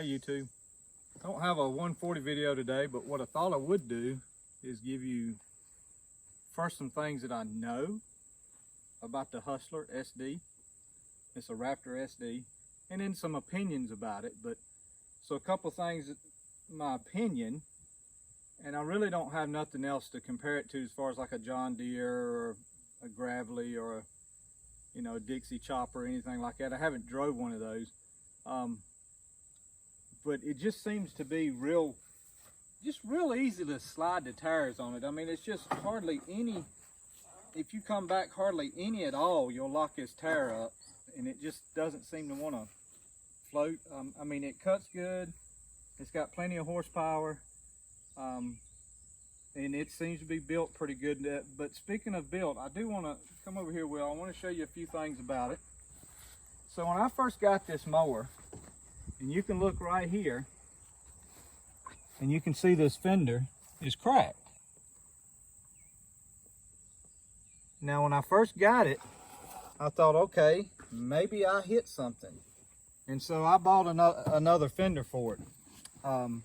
Hey YouTube, I don't have a 140 video today, but what I thought I would do is give you first some things that I know about the Hustler SD. It's a Raptor SD, and then some opinions about it. But so a couple things, my opinion, and I really don't have nothing else to compare it to as far as like a John Deere or a Gravely or a Dixie chopper or anything like that. I haven't drove one of those. But it just seems to be real easy to slide the tires on it. I mean, it's just hardly any, if you come back hardly any at all, you'll lock this tire up, and it just doesn't seem to want to float. I mean, it cuts good. It's got plenty of horsepower, and it seems to be built pretty good. But speaking of built, I do want to come over here, Will. I want to show you a few things about it. So when I first got this mower, and you can look right here, and you can see this fender is cracked. Now when I first got it, I thought, okay, maybe I hit something. And so I bought another fender for it. And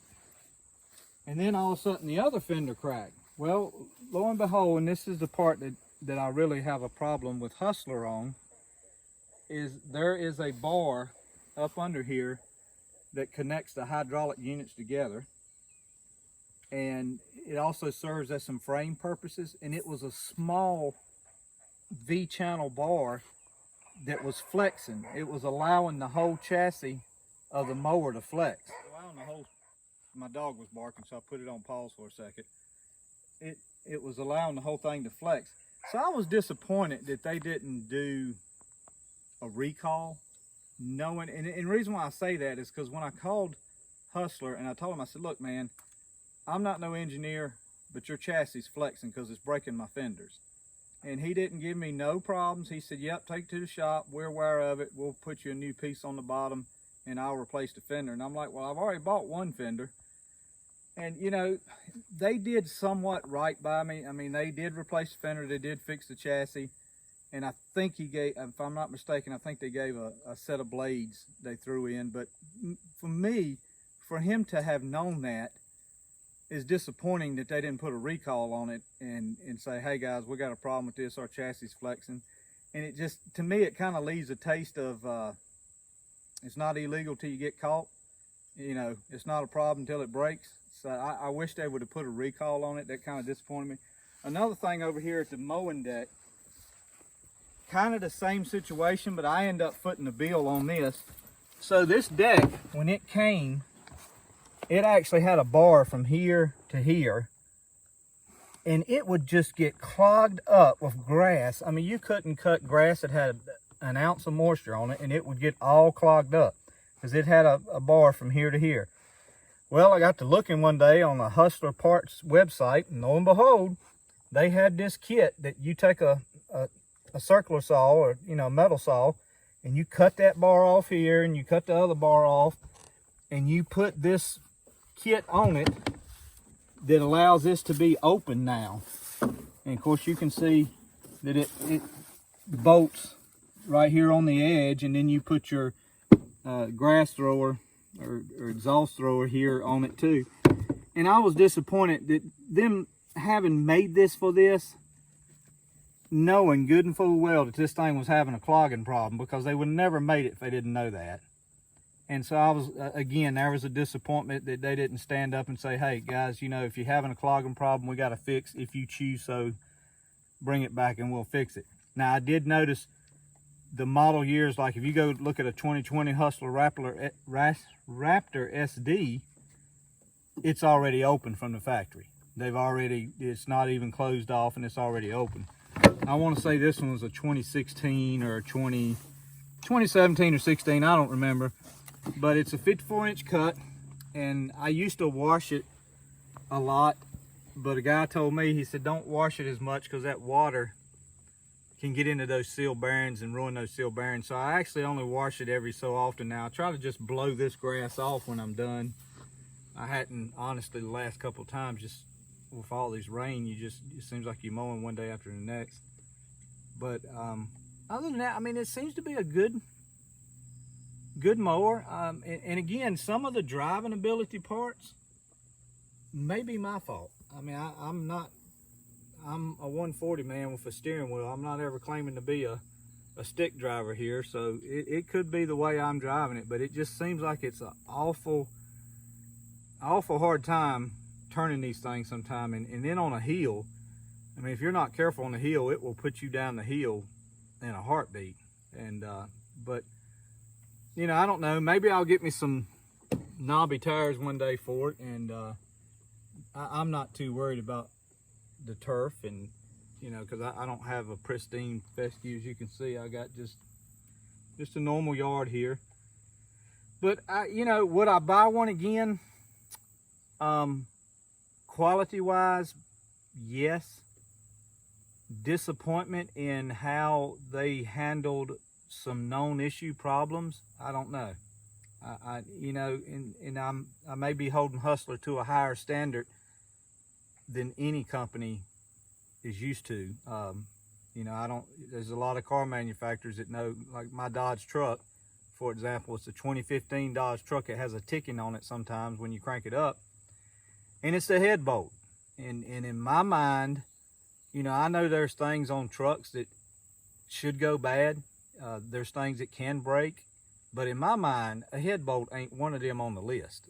then all of a sudden the other fender cracked. Well, lo and behold, and this is the part that I really have a problem with Hustler on, is there is a bar up under here that connects the hydraulic units together, and it also serves as some frame purposes, and it was a small V-channel bar that was flexing. It was allowing the whole chassis of the mower to flex. My dog was barking, so I put it on pause for a second. It was allowing the whole thing to flex. So I was disappointed that they didn't do a recall. Knowing, and the reason why I say that is because when I called Hustler and I told him, I said, look man, I'm not no engineer, but your chassis is flexing because it's breaking my fenders. And he didn't give me no problems. He said, yep, take it to the shop, we're aware of it, we'll put you a new piece on the bottom and I'll replace the fender. And I'm like, well, I've already bought one fender. And they did somewhat right by me. I mean, they did replace the fender, they did fix the chassis. And I think he gave, if I'm not mistaken, I think they gave a set of blades they threw in. But for me, for him to have known that is disappointing that they didn't put a recall on it and say, hey guys, we got a problem with this, our chassis is flexing. And it just, to me, it kind of leaves a taste of, it's not illegal till you get caught. It's not a problem until it breaks. So I wish they would have put a recall on it. That kind of disappointed me. Another thing over here at the mowing deck, kind of the same situation, but I end up footing the bill on this. So this deck, when it came, it actually had a bar from here to here, and it would just get clogged up with grass. I mean, you couldn't cut grass that had an ounce of moisture on it, and it would get all clogged up because it had a bar from here to here. Well, I got to looking one day on the Hustler Parts website, and lo and behold, they had this kit that you take a circular saw or metal saw, and you cut that bar off here and you cut the other bar off, and you put this kit on it that allows this to be open now. And of course you can see that it bolts right here on the edge, and then you put your grass thrower or exhaust thrower here on it too. And I was disappointed that them having made this for this, knowing good and full well that this thing was having a clogging problem, because they would never made it if they didn't know that. And so I was, again, there was a disappointment that they didn't stand up and say, hey guys, if you're having a clogging problem, we got to fix. If you choose so, bring it back and we'll fix it. Now I did notice the model years, like if you go look at a 2020 Hustler Raptor SD, it's already open from the factory. It's not even closed off, and it's already open. I want to say this one was a 2016 or 2017 or 16, I don't remember. But it's a 54-inch cut, and I used to wash it a lot, but a guy told me, he said, don't wash it as much because that water can get into those seal bearings and ruin those seal bearings. So I actually only wash it every so often now. I try to just blow this grass off when I'm done. I hadn't, honestly, the last couple of times, just with all these rain, it seems like you're mowing one day after the next. But other than that, I mean, it seems to be a good good mower. And again, some of the driving ability parts may be my fault. I mean, I'm a 140 man with a steering wheel. I'm not ever claiming to be a stick driver here, so it could be the way I'm driving it, but it just seems like it's an awful hard time turning these things sometime. And then on a hill, I mean, if you're not careful on the hill, it will put you down the hill in a heartbeat. And but you know, I don't know, maybe I'll get me some knobby tires one day for it. And I'm not too worried about the turf, and you know, because I don't have a pristine fescue. As you can see, I got just a normal yard here. But you know, would I buy one again? Quality wise, yes. Disappointment in how they handled some known issue problems, I don't know. You know, and I may be holding Hustler to a higher standard than any company is used to. You know, there's a lot of car manufacturers that know, like my Dodge truck, for example, it's a 2015 Dodge truck. It has a ticking on it sometimes when you crank it up, and it's the head bolt. And in my mind, you know, I know there's things on trucks that should go bad. There's things that can break, but in my mind, a head bolt ain't one of them on the list.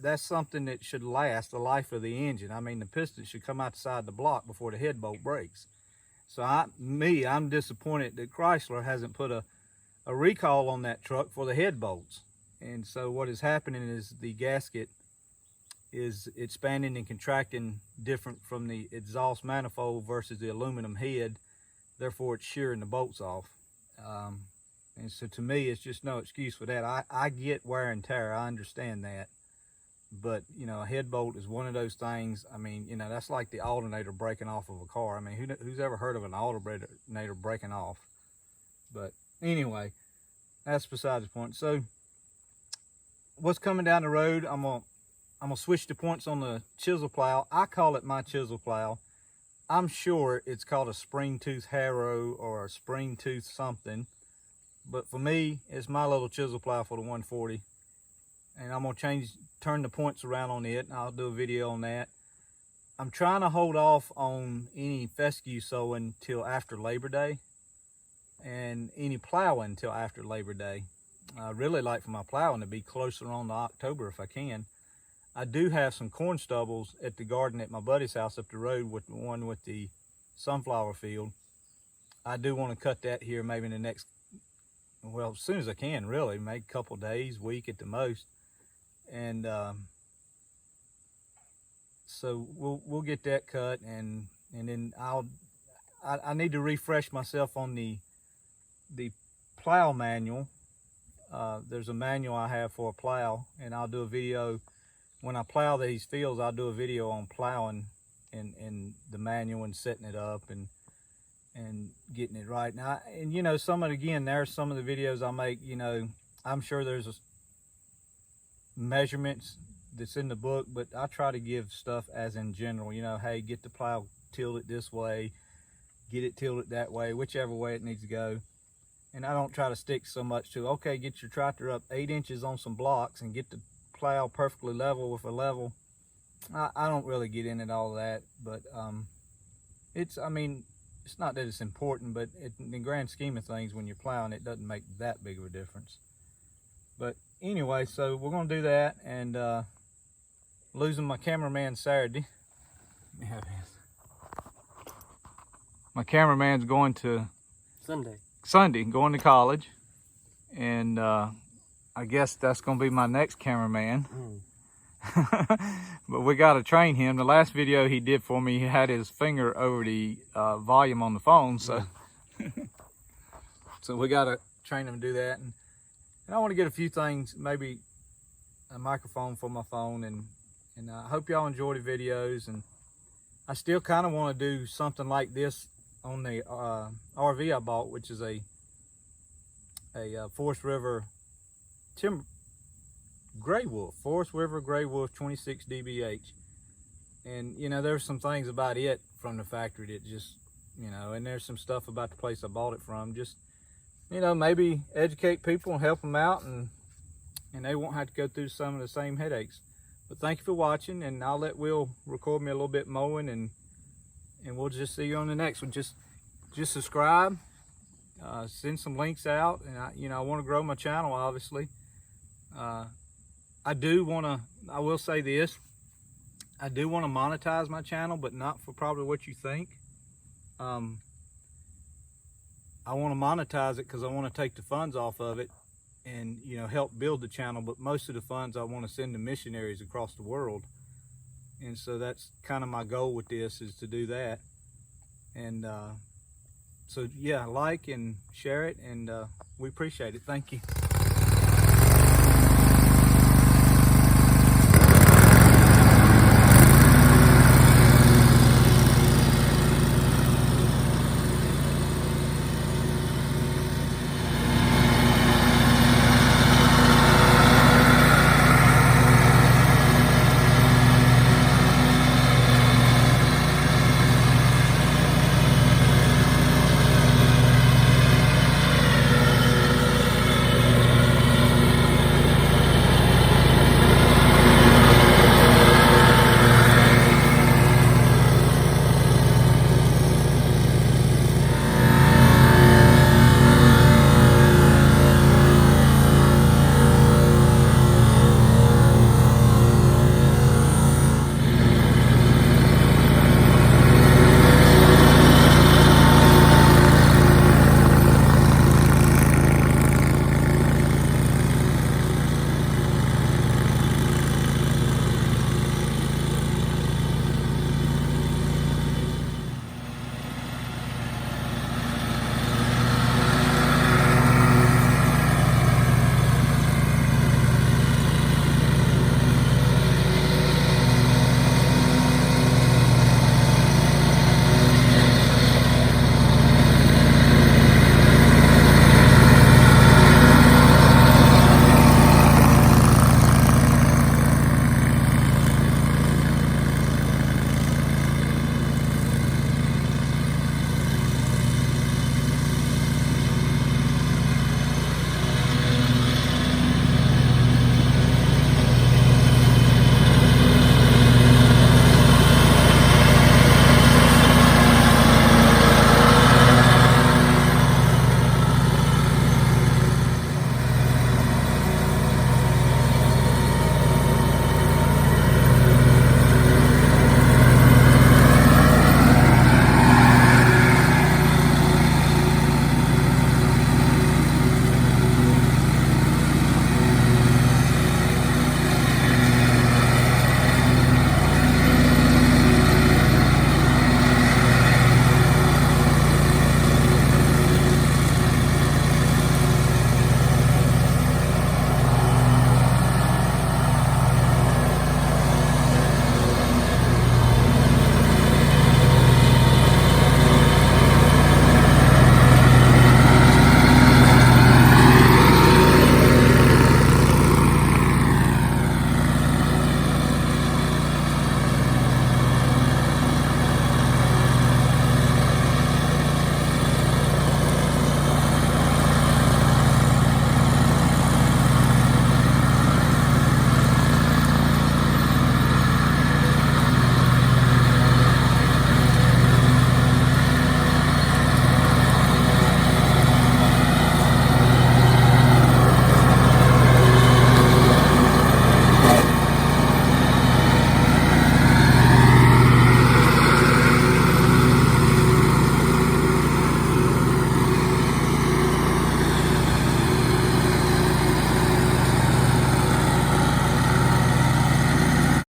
That's something that should last the life of the engine. I mean, the piston should come outside the block before the head bolt breaks. So I'm disappointed that Chrysler hasn't put a recall on that truck for the head bolts. And so what is happening is the gasket is expanding and contracting different from the exhaust manifold versus the aluminum head. Therefore, it's shearing the bolts off. And so to me, it's just no excuse for that. I get wear and tear. I understand that. But, you know, a head bolt is one of those things. I mean, you know, that's like the alternator breaking off of a car. I mean, who's ever heard of an alternator breaking off? But anyway, that's besides the point. So what's coming down the road, I'm gonna switch the points on the chisel plow. I call it my chisel plow. I'm sure it's called a spring tooth harrow or a spring tooth something, but for me, it's my little chisel plow for the 140. And I'm gonna turn the points around on it, and I'll do a video on that. I'm trying to hold off on any fescue sowing till after Labor Day, and any plowing till after Labor Day. I really like for my plowing to be closer on to October if I can. I do have some corn stubbles at the garden at my buddy's house up the road, with the one with the sunflower field. I do want to cut that here maybe in the next, well, as soon as I can, really, maybe a couple days, week at the most. And so we'll get that cut, and then I need to refresh myself on the plow manual. There's a manual I have for a plow, and I'll do a video when I plow these fields. I'll do a video on plowing in the manual and setting it up and getting it right. Now, and you know, there's some of the videos I make, you know, I'm sure there's measurements that's in the book, but I try to give stuff as in general, you know, hey, get the plow tilted this way, get it tilted that way, whichever way it needs to go. And I don't try to stick so much to, okay, get your tractor up 8 inches on some blocks and get the plow perfectly level with a level. I don't really get into all that, but I mean, it's not that it's important, but in the grand scheme of things, when you're plowing, it doesn't make that big of a difference. But anyway, so we're gonna do that, and losing my cameraman Saturday. Let me have his. My cameraman's going to Sunday, going to college, and I guess that's gonna be my next cameraman. But we got to train him. The last video he did for me, he had his finger over the volume on the phone, so so we got to train him to do that. And I want to get a few things, maybe a microphone for my phone, and I hope y'all enjoy the videos. And I still kind of want to do something like this on the RV I bought, which is a Forest River Forest River Gray Wolf 26 dBH. And you know, there's some things about it from the factory that just, you know, and there's some stuff about the place I bought it from, just you know, maybe educate people and help them out, and they won't have to go through some of the same headaches. But thank you for watching, and I'll let Will record me a little bit mowing, and we'll just see you on the next one. Just subscribe, send some links out, and I want to grow my channel, obviously. I will say this, I do want to monetize my channel, but not for probably what you think. I want to monetize it because I want to take the funds off of it and, you know, help build the channel, but most of the funds I want to send to missionaries across the world. And so that's kind of my goal with this, is to do that. And so yeah, like and share it, and we appreciate it. Thank you.